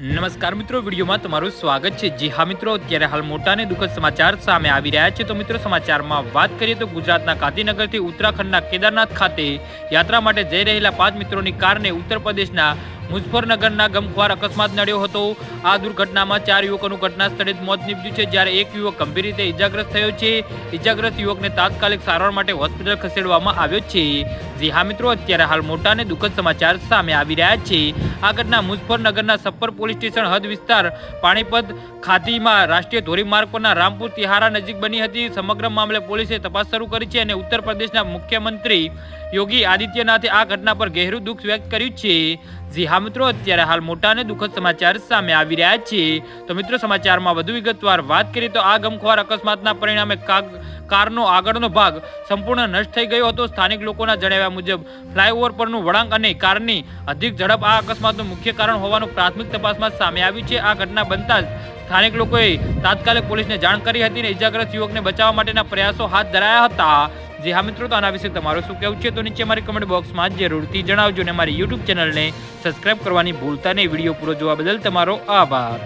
નમસ્કાર મિત્રો, વિડીયોમાં તમારું સ્વાગત છે। જી હા મિત્રો, અત્યારે હાલ મોટા અને દુઃખદ સમાચાર સામે આવી રહ્યા છે। તો મિત્રો, સમાચારમાં વાત કરીએ તો ગુજરાતના ગાંધીનગરથી ઉત્તરાખંડના કેદારનાથ ખાતે યાત્રા માટે જઈ રહેલા 5 મિત્રોની કારને ઉત્તર પ્રદેશના મુઝફ્ફરનગરના ગમખ્વાર અકસ્માત નડ્યો હતો। આ દુર્ઘટનામાં 4 યુવકોનું ઘટના સ્થળે જ મોત નીપજ્યું છે, જ્યારે એક યુવક ગંભીર રીતે ઇજાગ્રસ્ત થયો છે। ઇજાગ્રસ્ત યુવકને તાત્કાલિક સારવાર માટે હોસ્પિટલ ખસેડવામાં આવ્યો છે। જી હા મિત્રો, અત્યારે હાલ મોટા અને દુઃખદ સમાચાર સામે આવી રહ્યા છે। આ ઘટના મુઝફ્ફરનગરના સપ્પર પોલીસ સ્ટેશન હદ વિસ્તાર પાણીપત ખાતીમાં રાષ્ટ્રીય ધોરીમાર્ગ પરના રામપુર તિહારા નજીક બની હતી। સમગ્ર મામલે પોલીસે તપાસ શરૂ કરી છે અને ઉત્તર પ્રદેશના મુખ્યમંત્રી યોગી આદિત્યનાથે આ ઘટના પર ગહેરું દુઃખ વ્યક્ત કર્યું છે। જી હા મિત્રો, અત્યારે હાલ મોટા અને દુઃખદ સમાચાર સામે આવી રહ્યા છે। તો મિત્રો, સમાચારમાં વધુ વિગતવાર વાત કરીએ તો આ ગમખ્વાર અકસ્માતના પરિણામે કારનો આગળનો ભાગ સંપૂર્ણ નષ્ટ થઈ ગયો હતો। સ્થાનિક લોકોના જણાવ્યા મુજબ ફ્લાયઓવર પરનું વળાંક અને કારની અધિક ઝડપ આ અકસ્માતનું મુખ્ય કારણ હોવાનું પ્રાથમિક તપાસમાં સામે આવ્યું છે। આ ઘટના બનતા જ સ્થાનિક લોકોએ તાત્કાલિક પોલીસને જાણ કરી હતી અને ઇજાગ્રસ્ત યુવકને બચાવવા માટેના પ્રયાસો હાથ ધરાયા હતા। જી હા મિત્રો, તો આના વિશે તમારું શું કહેવું છે તો નીચે મારી કમેન્ટ બોક્સમાં જરૂરથી જણાવજો અને મારી યુટ્યુબ ચેનલને સબસ્ક્રાઇબ કરવાની ભૂલતા નહીં। વિડીયો પૂરો જોવા બદલ તમારો આભાર।